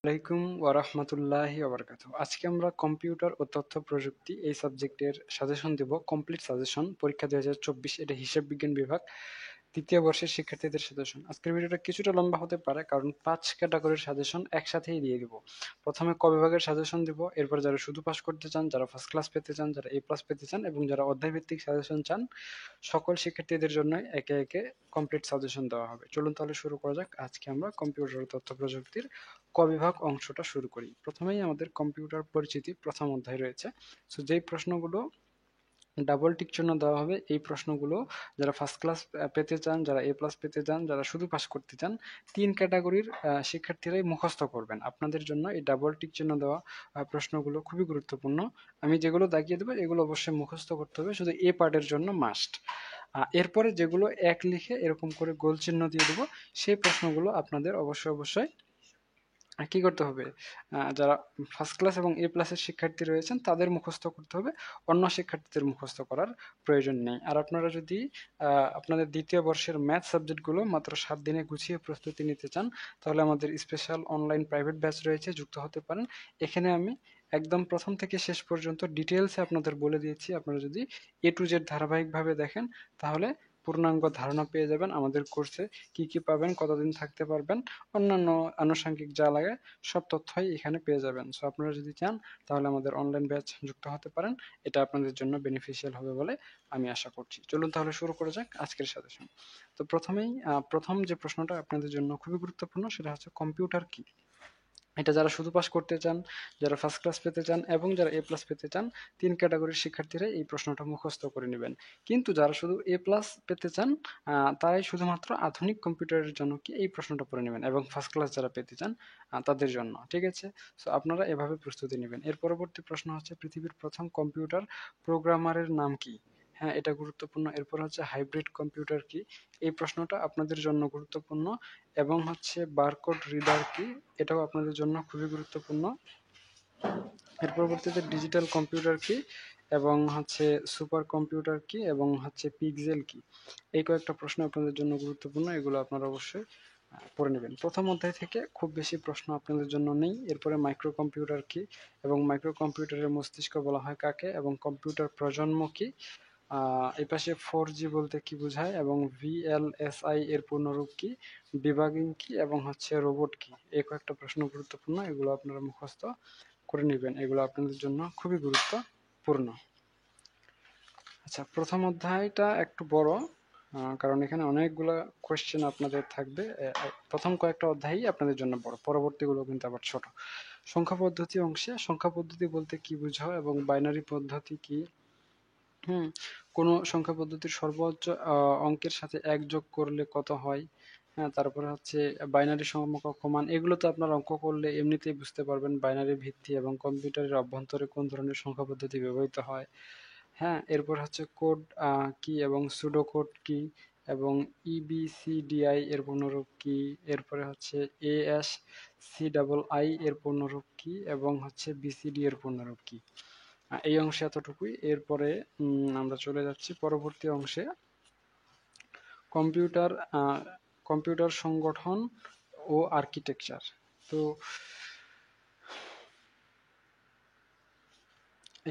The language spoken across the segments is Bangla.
আলাইকুম ওয়ারাহমাতুল্লাহি ওয়াবারাকাতুহু। আজকে আমরা কম্পিউটার ও তথ্য প্রযুক্তি এই সাবজেক্টের সাজেশন দেব। কমপ্লিট সাজেশন, পরীক্ষা ২০২৪, এটা হিসাব বিজ্ঞান বিভাগ, তৃতীয় বর্ষের শিক্ষার্থীদের সাজেশন। আজকের ভিডিওটা কিছুটা লম্বা হতে পারে, কারণ ৫ ক্যাটাগরির সাজেশন একসাথেই দিয়ে দিব। প্রথমে ক বিভাগের সাজেশন দিব, এরপর যারা শুধু পাস করতে চান, যারা ফার্স্ট ক্লাস পেতে চান, যারা এ প্লাস পেতে চান এবং যারা অধ্যায়ভিত্তিক সাজেশন চান, সকল শিক্ষার্থীদের জন্য একে একে কমপ্লিট সাজেশন দেওয়া হবে। চলুন তাহলে শুরু করা যাক। আজকে আমরা কম্পিউটার ও তথ্য প্রযুক্তির ক বিভাগ অংশটা শুরু করি। প্রথমেই আমাদের কম্পিউটার পরিচিতি প্রথম অধ্যায় রয়েছে। সো যেই প্রশ্নগুলো ডাবল টিক চিহ্ন দেওয়া হবে, এই প্রশ্নগুলো যারা ফার্স্ট ক্লাস পেতে চান, যারা এ প্লাস পেতে চান, যারা শুধু পাস করতে চান, ৩ ক্যাটাগরির শিক্ষার্থীরাই মুখস্থ করবেন। আপনাদের জন্য এই ডাবল টিক চিহ্ন দেওয়া প্রশ্নগুলো খুবই গুরুত্বপূর্ণ। আমি যেগুলো দাগিয়ে দেবো এগুলো অবশ্যই মুখস্থ করতে হবে, শুধু এ পার্টের জন্য মাস্ট। এরপরে যেগুলো এক লিখে এরকম করে গোল চিহ্ন দিয়ে দেবো, সেই প্রশ্নগুলো আপনাদের অবশ্যই কি করতে হবে, যারা ফার্স্ট ক্লাস এবং এ প্লাসের শিক্ষার্থী রয়েছেন তাদের মুখস্থ করতে হবে, অন্য শিক্ষার্থীদের মুখস্থ করার প্রয়োজন নেই। আর আপনারা যদি আপনাদের দ্বিতীয় বর্ষের ম্যাথ সাবজেক্টগুলো মাত্র 7 দিনে গুছিয়ে প্রস্তুতি নিতে চান, তাহলে আমাদের স্পেশাল অনলাইন প্রাইভেট ব্যাচ রয়েছে, যুক্ত হতে পারেন। এখানে আমি একদম প্রথম থেকে শেষ পর্যন্ত ডিটেলসে আপনাদের বলে দিয়েছি। আপনারা যদি এ টু জেড ধারাবাহিকভাবে দেখেন, তাহলে পূর্ণাঙ্গ ধারণা পেয়ে যাবেন আমাদের কোর্সে কি কি পাবেন, কতদিন থাকতে পারবেন, অন্যান্য আনুষঙ্গিক যা লাগে সব তথ্যই এখানে পেয়ে যাবেন। সো আপনারা যদি চান তাহলে আমাদের অনলাইন ব্যাচ যুক্ত হতে পারেন, এটা আপনাদের জন্য বেনিফিশিয়াল হবে বলে আমি আশা করছি। চলুন তাহলে শুরু করা যাক আজকের সাজেশন। তো প্রথমেই প্রথম যে প্রশ্নটা আপনাদের জন্য খুবই গুরুত্বপূর্ণ, সেটা হচ্ছে কম্পিউটার কি। এটা যারা শুধু পাস করতে চান, যারা ফার্স্ট ক্লাস পেতে চান এবং যারা এ প্লাস পেতে চান, ৩ ক্যাটাগরির শিক্ষার্থীরা এই প্রশ্নটা মুখস্থ করে নেবেন। কিন্তু যারা শুধু এ প্লাস পেতে চান, তারাই শুধুমাত্র আধুনিক কম্পিউটারের জন্য কি এই প্রশ্নটা পড়ে নেবেন, এবং ফার্স্ট ক্লাস যারা পেতে চান তাদের জন্য, ঠিক আছে। সো আপনারা এভাবে প্রস্তুতি নেবেন। এর পরবর্তী প্রশ্ন হচ্ছে পৃথিবীর প্রথম কম্পিউটার প্রোগ্রামারের নাম কি। হ্যাঁ, এটা গুরুত্বপূর্ণ। এরপর হচ্ছে হাইব্রিড কম্পিউটার কি, এই প্রশ্নটা আপনাদের জন্য গুরুত্বপূর্ণ। এবং হচ্ছে বারকোড রিডার কি, এটাও আপনাদের জন্য খুবই গুরুত্বপূর্ণ। এর পরবর্তীতে ডিজিটাল কম্পিউটার কি, এবং হচ্ছে সুপার কম্পিউটার কি, এবং হচ্ছে পিক্সেল কি, এই কয়েকটা প্রশ্ন আপনাদের জন্য গুরুত্বপূর্ণ। এগুলো আপনারা অবশ্যই পড়ে নেবেন। প্রথম অধ্যায় থেকে খুব বেশি প্রশ্ন আপনাদের জন্য নেই। এরপরে মাইক্রো কম্পিউটার কি, এবং মাইক্রো কম্পিউটারের মস্তিষ্ক বলা হয় কাকে, এবং কম্পিউটার প্রজন্ম কি, এই পাশে 4G বলতে কি বোঝায়, এবং VLSI এর পূর্ণরূপ কি, ডিবাগিং কি, এবং হচ্ছে রোবট কি, এই কয়েকটা প্রশ্ন গুরুত্বপূর্ণ। এগুলো আপনারা মুখস্থ করে নেবেন, এগুলো আপনাদের জন্য খুবই গুরুত্বপূর্ণ। আচ্ছা, প্রথম অধ্যায়টা একটু বড়, কারণ এখানে অনেকগুলা কোয়েশ্চেন আপনাদের থাকবে। প্রথম কয়েকটা অধ্যায়ই আপনাদের জন্য বড়, পরবর্তীগুলো কিন্তু আবার ছোট। সংখ্যা পদ্ধতি অংশে সংখ্যা পদ্ধতি বলতে কি বোঝায়, এবং বাইনারি পদ্ধতি কি, হুম, কোন সংখ্যা পদ্ধতির সর্বোচ্চ অঙ্কের সাথে ১ যোগ করলে কত হয়। হ্যাঁ, তারপরে হচ্ছে বাইনারি সমকক্ষ মান, এগুলো তো আপনার অঙ্ক করলে এমনিতেই বুঝতে পারবেন, বাইনারি ভিত্তি এবং কম্পিউটারের অভ্যন্তরে কোন ধরনের সংখ্যা পদ্ধতি ব্যবহৃত হয়। হ্যাঁ, এরপর হচ্ছে কোড কি, এবং সুডো কোড কি, এবং ইবিসিডিআই এর পূর্ণরূপ কি, এরপরে হচ্ছে ASCII এর পূর্ণরূপ কি, এবং হচ্ছে বিসিডি এর পূর্ণরূপ কি। এই অংশে এতটুকুই। এরপরে আমরা চলে যাচ্ছি পরবর্তী অংশে, কম্পিউটার কম্পিউটার সংগঠন ও আর্কিটেকচার। তো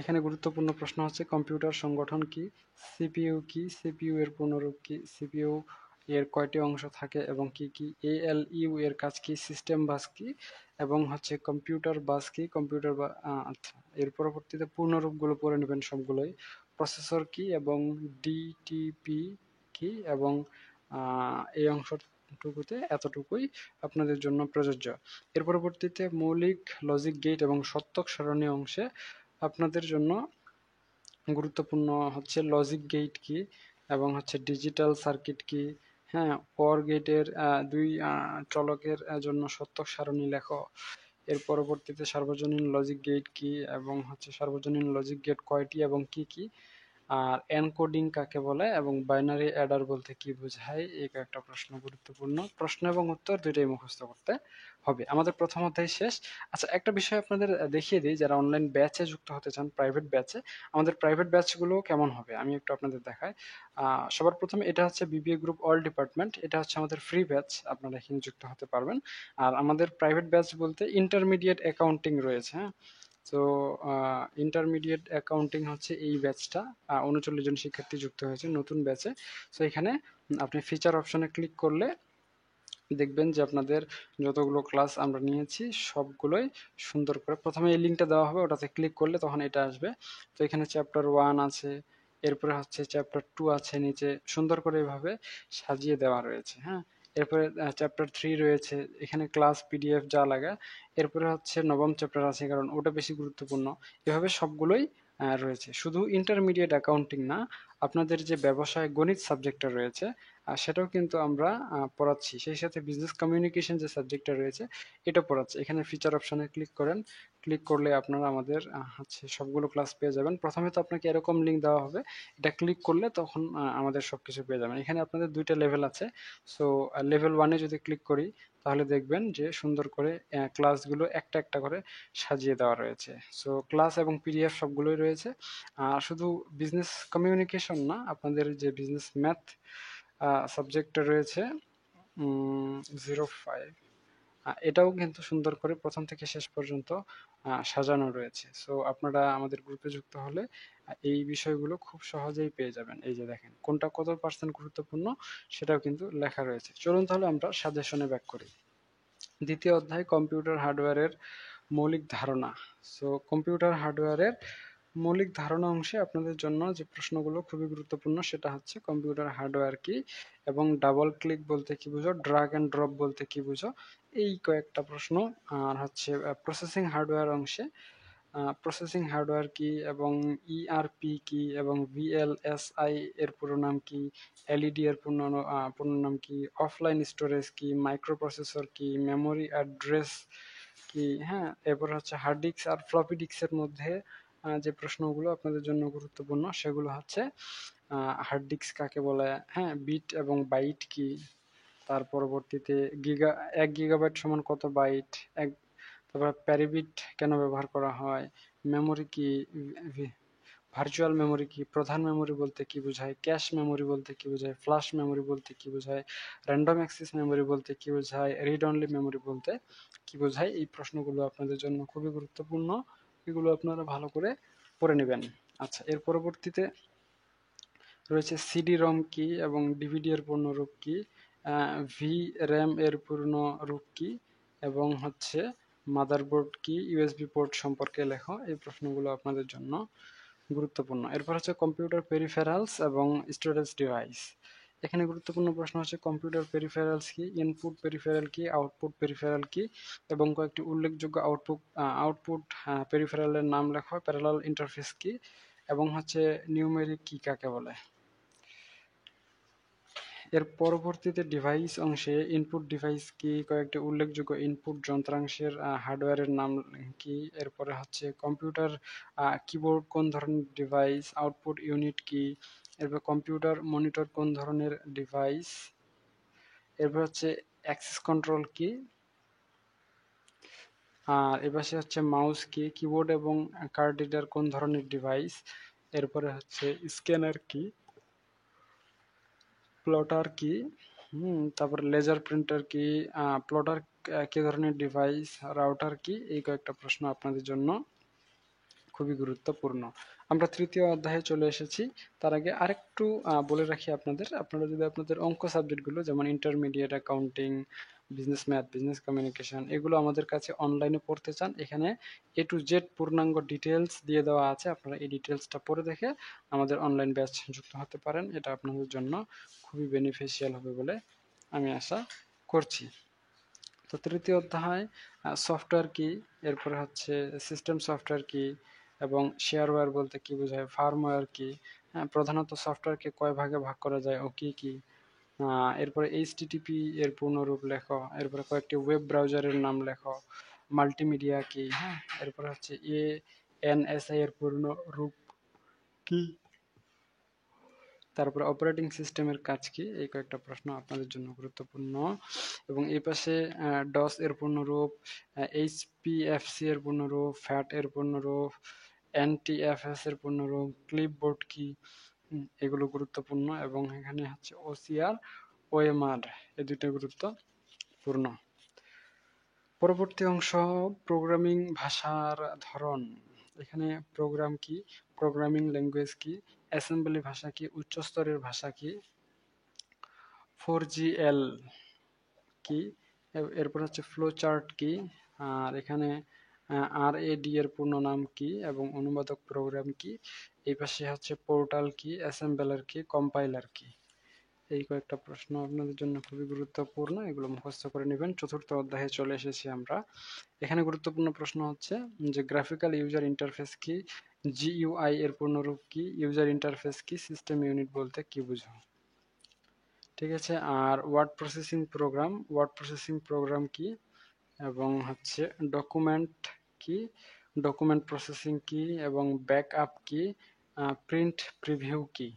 এখানে গুরুত্বপূর্ণ প্রশ্ন হচ্ছে কম্পিউটার সংগঠন কি, সিপিইউ কি, সিপিইউ এর পূর্ণরূপ কি, সিপিইউ এর কয়টি অংশ থাকে এবং কি কি, এএলইউ এর কাজ কি, সিস্টেম বাস কি, এবং হচ্ছে কম্পিউটার বাস কি, কম্পিউটার বা আচ্ছা, এর পরবর্তীতে পূর্ণরূপগুলো পড়ে নেবেন সবগুলোই। প্রসেসর কি, এবং ডিটিপি কি, এবং এই অংশটুকুতে এতটুকুই আপনাদের জন্য প্রযোজ্য। এর পরবর্তীতে মৌলিক লজিক গেট এবং সত্যক সারণী অংশে আপনাদের জন্য গুরুত্বপূর্ণ হচ্ছে লজিক গেট কি, এবং হচ্ছে ডিজিটাল সার্কিট কি। হ্যাঁ, OR গেটের দুই চলকের জন্য সত্যক সারণী লেখো। এর পরবর্তীতে সার্বজনীন লজিক গেট কি, এবং হচ্ছে সার্বজনীন লজিক গেট কয়টি এবং কি কি। আর এনকোডিং কাকে বলে এবং বাইনারি অ্যাডার বলতে কি বোঝায়, এই একটা প্রশ্ন গুরুত্বপূর্ণ প্রশ্ন এবং উত্তর দুইটাই মুখস্থ করতে হবে। আমাদের প্রথম অধ্যায় শেষ। আচ্ছা, একটা বিষয় আপনাদের দেখিয়ে দিই, যারা অনলাইন ব্যাচে যুক্ত হতে চান, প্রাইভেট ব্যাচে, আমাদের প্রাইভেট ব্যাচগুলো কেমন হবে আমি একটু আপনাদের দেখাই। সবার প্রথমে এটা হচ্ছে বিবিএ গ্রুপ অল ডিপার্টমেন্ট, এটা হচ্ছে আমাদের ফ্রি ব্যাচ, আপনারা এখানে যুক্ত হতে পারবেন। আর আমাদের প্রাইভেট ব্যাচ বলতে ইন্টারমিডিয়েট অ্যাকাউন্টিং রয়েছে, হ্যাঁ। তো ইন্টারমিডিয়েট অ্যাকাউন্টিং হচ্ছে এই ব্যাচটা, ৩৯ জন শিক্ষার্থী যুক্ত হয়েছে নতুন ব্যাচে। তো এখানে আপনি ফিচার অপশনে ক্লিক করলে দেখবেন যে আপনাদের যতগুলো ক্লাস আমরা নিয়েছি সবগুলোই সুন্দর করে প্রথমে এই লিঙ্কটা দেওয়া হবে, ওটাতে ক্লিক করলে তখন এটা আসবে। তো এখানে চ্যাপ্টার 1 আছে, এরপরে হচ্ছে চ্যাপ্টার 2 আছে, নিচে সুন্দর করে এভাবে সাজিয়ে দেওয়া রয়েছে, হ্যাঁ। এরপরে চ্যাপ্টার 3 রয়েছে, এখানে ক্লাস পিডিএফ যা লাগা। এরপরে হচ্ছে নবম চ্যাপ্টার আছে, কারণ ওটা বেশি গুরুত্বপূর্ণ। এভাবে সবগুলোই রয়েছে। শুধু ইন্টারমিডিয়েট অ্যাকাউন্টিং না, আপনাদের যে ব্যবসায় গণিত সাবজেক্টটা রয়েছে সেটাও কিন্তু আমরা পড়াচ্ছি। সেই সাথে বিজনেস কমিউনিকেশন যে সাবজেক্টটা রয়েছে এটা পড়াচ্ছি। এখানে ফিচার অপশনে ক্লিক করেন, ক্লিক করলে আপনারা আমাদের হচ্ছে সবগুলো ক্লাস পেয়ে যাবেন। প্রথমে তো আপনাকে এরকম লিঙ্ক দেওয়া হবে, এটা ক্লিক করলে তখন আমাদের সবকিছু পেয়ে যাবেন। এখানে আপনাদের দুইটা লেভেল আছে। সো লেভেল 1-এ যদি ক্লিক করি তাহলে দেখবেন যে সুন্দর করে ক্লাসগুলো একটা একটা করে সাজিয়ে দেওয়া রয়েছে। সো ক্লাস এবং পিডিএফ সবগুলোই রয়েছে। শুধু বিজনেস কমিউনিকেশন না, আপনাদের যে বিজনেস ম্যাথ সাবজেক্টটা রয়েছে 05, এটাও কিন্তু সুন্দর করে প্রথম থেকে শেষ পর্যন্ত সাজানো রয়েছে। সো আপনারা আমাদের গ্রুপে যুক্ত হলে এই বিষয়গুলো খুব সহজেই পেয়ে যাবেন। এই যে দেখেন কোনটা কত পার্সেন্ট গুরুত্বপূর্ণ সেটাও কিন্তু লেখা রয়েছে। চলুন তাহলে আমরা সাজেশনে ব্যাক করি। দ্বিতীয় অধ্যায় কম্পিউটার হার্ডওয়্যারের মৌলিক ধারণা। সো কম্পিউটার হার্ডওয়্যারের মৌলিক ধারণা অংশে আপনাদের জন্য যে প্রশ্নগুলো খুবই গুরুত্বপূর্ণ সেটা হচ্ছে কম্পিউটার হার্ডওয়্যার কি এবং ডাবল ক্লিক বলতে কি বুঝো, ড্রাগ অ্যান্ড ড্রপ বলতে কি বুঝো, এই কয়েকটা প্রশ্ন। আর হচ্ছে প্রসেসিং হার্ডওয়্যার অংশে প্রসেসিং হার্ডওয়্যার কি এবং ইআরপি কি এবং ভিএলএসআই এর পুরো নাম কি, এলইডি এর পূর্ণ নাম কি, অফলাইন স্টোরেজ কি, মাইক্রো প্রসেসর কি, মেমোরি অ্যাড্রেস কি, হ্যাঁ। এরপর হচ্ছে হার্ড ডিস্ক আর ফ্লপি ডিস্কের মধ্যে যে প্রশ্নগুলো আপনাদের জন্য গুরুত্বপূর্ণ সেগুলো হচ্ছে হার্ড ডিস্ক কাকে বলে, হ্যাঁ, বিট এবং বাইট কি, তার পরবর্তীতে 1 গিগাবাইট সমান কত বাইট, এক, তারপর প্যারিবিট কেন ব্যবহার করা হয়, মেমোরি কি, ভার্চুয়াল মেমোরি কি, প্রধান মেমোরি বলতে কি বোঝায়, ক্যাশ মেমোরি বলতে কি বোঝায়, ফ্ল্যাশ মেমোরি বলতে কি বোঝায়, র্যান্ডম অ্যাক্সেস মেমোরি বলতে কি বোঝায়, রিড অনলি মেমোরি বলতে কি বোঝায়। এই প্রশ্নগুলো আপনাদের জন্য খুবই গুরুত্বপূর্ণ, এগুলো আপনারা ভালো করে পড়ে নেবেন। আচ্ছা, এর পরবর্তীতে রয়েছে সিডি রম কি এবং ডিভিডি এর পূর্ণরূপ কি, ভি র্যাম এর পূর্ণ রূপ কি এবং হচ্ছে মাদারবোর্ড কি, ইউএসবি পোর্ট সম্পর্কে লেখো। এই প্রশ্নগুলো আপনাদের জন্য গুরুত্বপূর্ণ। এরপর হচ্ছে কম্পিউটার পেরিফেরালস এবং স্টোরেজ ডিভাইস। এখানে গুরুত্বপূর্ণ প্রশ্ন হচ্ছে কম্পিউটার পেরিফেরালস কি, ইনপুট পেরিফেরাল কি, আউটপুট পেরিফেরাল কি এবং কয়েকটি উল্লেখযোগ্য আউটপুট পেরিফেরালের নাম লেখো, প্যারালাল ইন্টারফেস কি এবং হচ্ছে নিউমেরিক কি কাকে বলে। এর পরবর্তীতে ডিভাইস অংশে ইনপুট ডিভাইস কি, কয়েকটি উল্লেখযোগ্য ইনপুট যন্ত্রাংশের হার্ডওয়্যারের নাম কি, এরপরে হচ্ছে কম্পিউটার কিবোর্ড কোন ধরনের ডিভাইস, আউটপুট ইউনিট কি, এরপর কম্পিউটার মনিটর কোন ধরনের ডিভাইস, এরপর হচ্ছে অ্যাক্সেস কন্ট্রোল কি, আর এপাশে হচ্ছে মাউস কি, কিবোর্ড এবং কার্ড রিডার কোন ধরনের ডিভাইস, এরপরে হচ্ছে স্ক্যানার কি, প্লটার কি, তারপর লেজার প্রিন্টার কি, প্লটার কি ধরনের ডিভাইস, রাউটার কি, এই কয়েকটা প্রশ্ন আপনাদের জন্য খুবই গুরুত্বপূর্ণ। আমরা তৃতীয় অধ্যায়ে চলে এসেছি। তার আগে আরেকটু বলে রাখি আপনাদের, আপনারা যদি আপনাদের অঙ্ক সাবজেক্টগুলো যেমন intermediate accounting, business math, business communication এগুলো আমাদের কাছে অনলাইনে পড়তে চান, এখানে A to Z পূর্ণাঙ্গ ডিটেলস দিয়ে দেওয়া আছে। আপনারা এই ডিটেলসটা পড়ে দেখে আমাদের অনলাইন ব্যাচ যুক্ত হতে পারেন। এটা আপনাদের জন্য খুবই বেনিফিশিয়াল হবে বলে আমি আশা করছি। তো তৃতীয় অধ্যায় সফটওয়্যার কি, এরপরে হচ্ছে সিস্টেম সফটওয়্যার কি এবং শেয়ারওয়্যার বলতে কি বোঝায়, ফার্মওয়্যার কি, হ্যাঁ, প্রধানত সফটওয়্যারকে কয় ভাগে ভাগ করা যায় ও কি কি, এরপরে এইচটিটিপি এর পূর্ণরূপ লেখো, এরপরে কয়েকটি ওয়েব ব্রাউজারের নাম লেখো, মাল্টিমিডিয়া কি, হ্যাঁ, এরপরে হচ্ছে ANSI এর পূর্ণ রূপ কি, তারপরে অপারেটিং সিস্টেমের কাজ কি, এই কয়েকটা প্রশ্ন আপনাদের জন্য গুরুত্বপূর্ণ। এবং এই পাশে ডস এর পূর্ণরূপ, এইচপিএফসি এর পূর্ণরূপ, ফ্যাট এর পূর্ণরূপ, এনটিএফএস এর পূর্ণরূপ, ক্লিপবোর্ড কি, এগুলো গুরুত্বপূর্ণ। এবং এখানে হচ্ছে ওসিআর, ওএমআর, এই দুইটা গুরুত্বপূর্ণ। পরবর্তী অংশ প্রোগ্রামিং ভাষার ধরন। এখানে প্রোগ্রাম কি, প্রোগ্রামিং ল্যাঙ্গুয়েজ কি, অ্যাসেম্বলি ভাষা কি, উচ্চ স্তরের ভাষা কি, 4GL কি, এরপর হচ্ছে ফ্লো চার্ট কি, আর এখানে RAD এর পূর্ণ নাম কি এবং অনুবাদক প্রোগ্রাম কি, এই পাশে হচ্ছে পোর্টাল কি, অ্যাসেম্বলার কি, কম্পাইলার কি। এই কয়েকটা প্রশ্ন আপনাদের জন্য খুবই গুরুত্বপূর্ণ, এগুলো মুখস্থ করে নেবেন। চতুর্থ অধ্যায়ে চলে এসেছি আমরা। এখানে গুরুত্বপূর্ণ প্রশ্ন হচ্ছে যে গ্রাফিক্যাল ইউজার ইন্টারফেস কি, GUI এর পূর্ণরূপ কি, ইউজার ইন্টারফেস কি, সিস্টেম ইউনিট বলতে কি বুঝো। ঠিক আছে। আর ওয়ার্ড প্রসেসিং প্রোগ্রাম কি, এবং হচ্ছে ডকুমেন্ট কি, ডকুমেন্ট প্রসেসিং কি, এবং ব্যাকআপ কি, প্রিন্ট প্রিভিউ কি।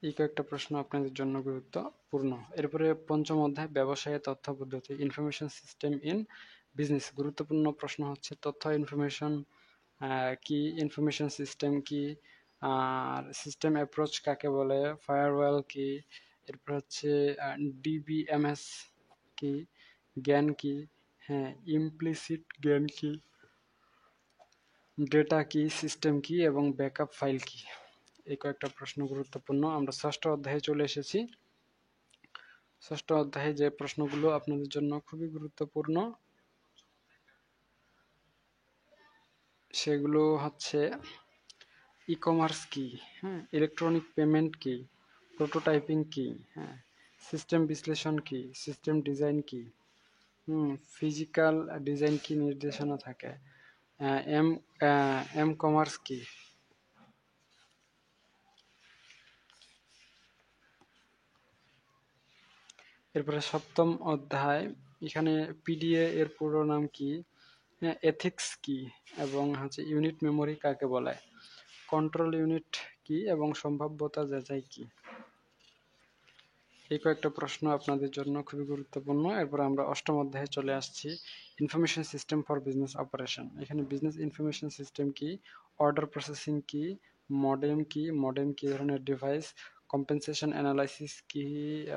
এই কয়েকটা প্রশ্ন আপনাদের জন্য গুরুত্বপূর্ণ। এরপরে পঞ্চম অধ্যায় ব্যবসায় তথ্য পদ্ধতি, ইনফরমেশন সিস্টেম ইন বিজনেস। গুরুত্বপূর্ণ প্রশ্ন হচ্ছে তথ্য ইনফরমেশন কি, ইনফরমেশন সিস্টেম কি, আর সিস্টেম অ্যাপ্রোচ কাকে বলে, ফায়ারওয়াল কি, এরপর হচ্ছে ডিবিএমএস কি, জ্ঞান কি, হ্যাঁ ইমপ্লিসিট জ্ঞান কি, ডেটা কি, সিস্টেম কি, এবং ব্যাকআপ ফাইল কি। এই কয়েকটা প্রশ্ন গুরুত্বপূর্ণ। আমরা ষষ্ঠ অধ্যায়ে চলে এসেছি। ষষ্ঠ অধ্যায়ে যে প্রশ্নগুলো আপনাদের জন্য খুবই গুরুত্বপূর্ণ সেগুলো হচ্ছে ই কমার্স কি, হ্যাঁ ইলেকট্রনিক পেমেন্ট কি, প্রোটোটাইপিং কি, হ্যাঁ সিস্টেম বিশ্লেষণ কি, সিস্টেম ডিজাইন কি, ফিজিক্যাল ডিজাইন কি নির্দেশনা থাকে, এম এম কমার্স কি। এরপরে সপ্তম অধ্যায়, এখানে পিডিএ এর পুরো নাম কি, এথিক্স কি, এবং হচ্ছে ইউনিট মেমোরি কাকে বলে, কন্ট্রোল ইউনিট কি, এবং সম্ভাব্যতা যাচাই কি। এই কয়েকটা প্রশ্ন আপনাদের জন্য খুবই গুরুত্বপূর্ণ। এরপর আমরা অষ্টম অধ্যায়ে চলে আসছি, information system for business operation. এখানে বিজনেস ইনফরমেশন সিস্টেম কি, অর্ডার প্রসেসিং কি, মডেম কি ধরনের ডিভাইস, কম্পেনসেশন অ্যানালাইসিস কি,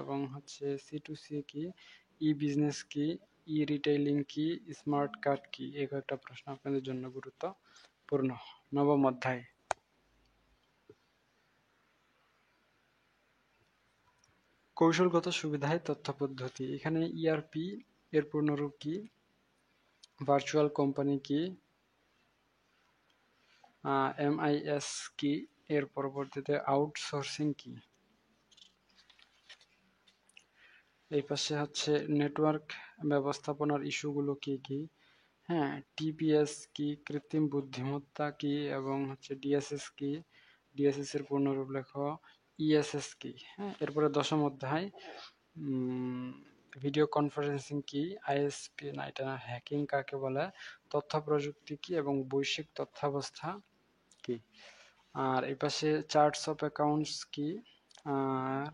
এবং হচ্ছে C2C কি, ই বিজনেস কি, ই রিটেইলিং কি, স্মার্ট কার্ড কি। এই কয়েকটা প্রশ্ন আপনাদের জন্য গুরুত্বপূর্ণ। নবম অধ্যায়, কৌশলগত সুবিধায় তথ্য পদ্ধতি। এখানে ইআরপি এর পূর্ণরূপ কি, ভার্চুয়াল কোম্পানি কি, এমআইএস কি, এর পরবর্তীতে আউটসোর্সিং কি। এই পাশে হচ্ছে নেটওয়ার্ক ব্যবস্থাপনার ইস্যুগুলো কি কি, হ্যাঁ টিপিএস কি, কৃত্রিম বুদ্ধিমত্তা কি, এবং হচ্ছে ডিএসএস কি, ডিএসএস এর পূর্ণরূপ লেখো, ইএসএস কি। হ্যাঁ এরপরে দশম অধ্যায়, ভিডিও কনফারেন্সিং কি, আইএসপি না এটা হ্যাকিং কাকে বলে, তথ্য প্রযুক্তি কি, এবং বৈশ্বিক তথ্যাবস্থা কি। আর এই পাশে চার্টস অফ অ্যাকাউন্টস কি, আর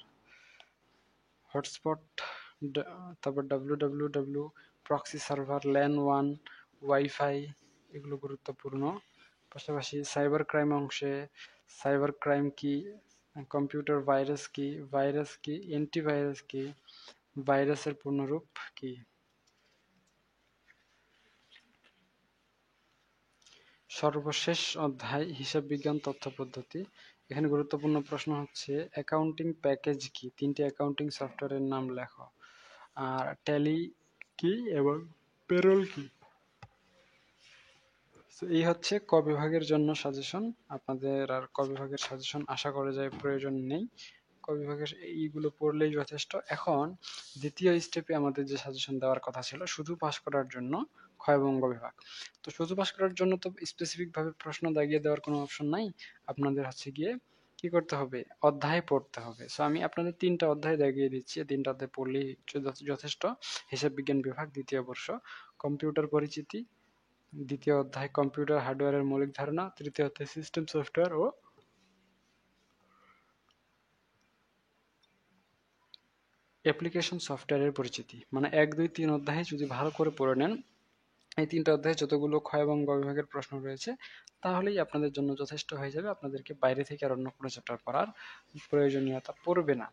হটস্পট, তারপর W proxy server, LAN one, wifi, এগুলো গুরুত্বপূর্ণ। পাশাপাশি সাইবার ক্রাইম অংশে সাইবার ক্রাইম কি, কম্পিউটার ভাইরাস কি, অ্যান্টিভাইরাস কি, ভাইরাসের পূর্ণরূপ কি। সর্বশেষ অধ্যায়, হিসাব বিজ্ঞান তথ্য পদ্ধতি। এখানে গুরুত্বপূর্ণ প্রশ্ন হচ্ছে অ্যাকাউন্টিং প্যাকেজ কি, তিনটি অ্যাকাউন্টিং সফটওয়্যারের নাম লেখো। আর ট্যালি কি এবং পেরোল কি। এই হচ্ছে ক বিভাগের জন্য সাজেশন। আপনাদের আর ক বিভাগের সাজেশন আশা করা যায় প্রয়োজন নেই, ক বিভাগের এইগুলো পড়লেই যথেষ্ট। এখন দ্বিতীয় স্টেপে আমাদের যে সাজেশন দেওয়ার কথা ছিল শুধু পাস করার জন্য, খ এবং গ বিভাগ, তো শুধু পাস করার জন্য তো স্পেসিফিক ভাবে প্রশ্ন দাগিয়ে দেওয়ার কোনো অপশন নাই। আপনাদের হচ্ছে গিয়ে কি করতে হবে, অধ্যায় পড়তে হবে। সো আমি আপনাদের তিনটা অধ্যায় দাগিয়ে দিচ্ছি, তিনটা অধ্যায় পড়লেই যথেষ্ট। হিসাব বিজ্ঞান বিভাগ, দ্বিতীয় বর্ষ, কম্পিউটার পরিচিতি, দ্বিতীয় অধ্যায় কম্পিউটার হার্ডওয়্যারের মৌলিক ধারণা, তৃতীয় অধ্যায় সিস্টেম সফটওয়্যার ও অ্যাপ্লিকেশন সফটওয়্যারের পরিচিতি, মানে 1, 2, 3 অধ্যায়ে যদি ভালো করে পড়ে নেন, এই 3টা অধ্যায়ে যতগুলো খ এবং গ বিভাগের প্রশ্ন রয়েছে তাহলেই আপনাদের জন্য যথেষ্ট হয়ে যাবে। আপনাদেরকে বাইরে থেকে আর অন্য কোনো চ্যাপ্টার পড়ার প্রয়োজনীয়তা পড়বে না।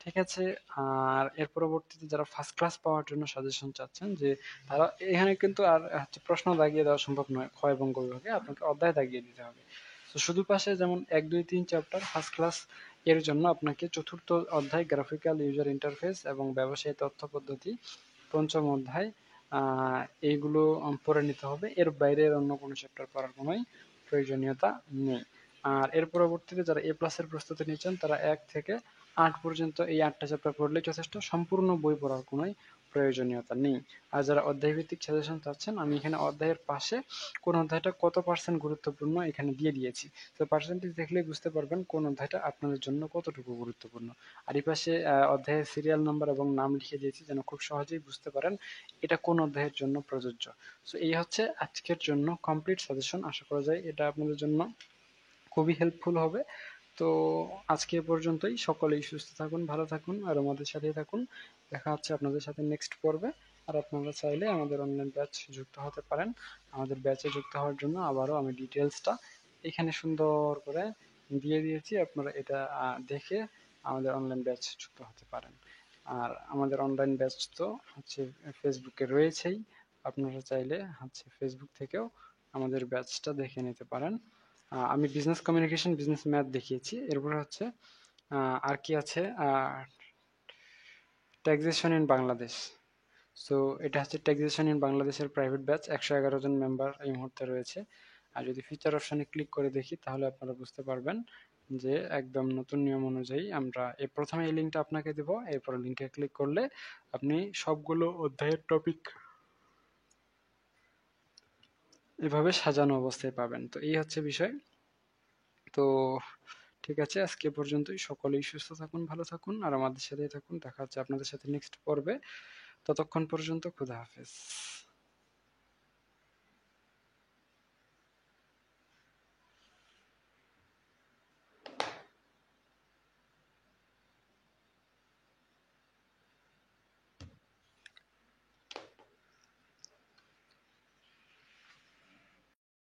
ঠিক আছে? আর এর পরবর্তীতে যারা ফার্স্ট ক্লাস পাওয়ার জন্য সাজেশন চাচ্ছেন, যে তারা এখানে কিন্তু আর প্রশ্ন দাগিয়ে দেওয়া সম্ভব নয় খ এবং গ বিভাগে, আপনাকে অধ্যায় দাগিয়ে দিতে হবে। তো শুধু পাশে যেমন 1, 2, 3 চ্যাপ্টার ফার্স্ট ক্লাস, এর জন্য আপনাকে চতুর্থ অধ্যায় গ্রাফিক্যাল ইউজার ইন্টারফেস এবং ব্যবসায়ী তথ্য পদ্ধতি, পঞ্চম অধ্যায় আহ, এইগুলো পড়ে নিতে হবে। এর বাইরে আর অন্য কোনো চ্যাপ্টার পড়ার কোনোই প্রয়োজনীয়তা নেই। আর এর পরবর্তীতে যারা এ প্লাসের প্রস্তুতি নিচ্ছেন তারা 1 থেকে 8 পর্যন্ত এই 8টা চ্যাপ্টার পড়লেই যথেষ্ট, সম্পূর্ণ বই পড়ার কোনোই প্রয়োজনীয়তা নেই। আর যারা অধ্যায়ভিত্তিক সাজেশন চাচ্ছেন, আমি এখানে অধ্যায়ের পাশে কোন অধ্যায়টা কত পার্সেন্ট গুরুত্বপূর্ণ এখানে দিয়ে দিয়েছি। তো পার্সেন্টেজ দেখলেই বুঝতে পারবেন কোন অধ্যায়টা আপনাদের জন্য কতটুকু গুরুত্বপূর্ণ। আর এই পাশে অধ্যায়ের সিরিয়াল নাম্বার এবং নাম লিখে দিয়েছি যেন খুব সহজেই বুঝতে পারেন এটা কোন অধ্যায়ের জন্য প্রযোজ্য। সো এই হচ্ছে আজকের জন্য কমপ্লিট সাজেশন। আশা করা যায় এটা আপনাদের জন্য খুবই হেল্পফুল হবে। তো আজকে এ পর্যন্তই। সকলেই সুস্থ থাকুন, ভালো থাকুন আর আমাদের সাথেই থাকুন। দেখা হচ্ছে আপনাদের সাথে নেক্সট পর্বে। আর আপনারা চাইলে আমাদের অনলাইন ব্যাচ যুক্ত হতে পারেন। আমাদের ব্যাচে যুক্ত হওয়ার জন্য আবারও আমি ডিটেলসটা এখানে সুন্দর করে দিয়ে দিয়েছি, আপনারা এটা দেখে আমাদের অনলাইন ব্যাচ যুক্ত হতে পারেন। আর আমাদের অনলাইন ব্যাচ তো হচ্ছে ফেসবুকে রয়েছেই, আপনারা চাইলে হচ্ছে ফেসবুক থেকেও আমাদের ব্যাচটা দেখে নিতে পারেন। আমি বিজনেস কমিউনিকেশন, বিজনেস ম্যাথ দেখিয়েছি। এরপর হচ্ছে আর কি আছে, ট্যাক্সেশন ইন বাংলাদেশ। সো এটা হচ্ছে ট্যাক্সেশন ইন বাংলাদেশের প্রাইভেট ব্যাচ, 111 জন মেম্বার এই মুহূর্তে রয়েছে। আর যদি ফিচার অপশনে ক্লিক করে দেখি তাহলে আপনারা বুঝতে পারবেন যে একদম নতুন নিয়ম অনুযায়ী আমরা এই প্রথমে এই লিঙ্কটা আপনাকে দেবো, এরপর লিঙ্কে ক্লিক করলে আপনি সবগুলো অধ্যায়ের টপিক এভাবে সাজানো অবস্থায় পাবেন। তো এই হচ্ছে বিষয়। তো ঠিক আছে, আজকে এ পর্যন্তই। সকলেই সুস্থ থাকুন, ভালো থাকুন আর আমাদের সাথেই থাকুন। দেখা হচ্ছে আপনাদের সাথে নেক্সট পর্বে। ততক্ষণ পর্যন্ত খোদা হাফেজ।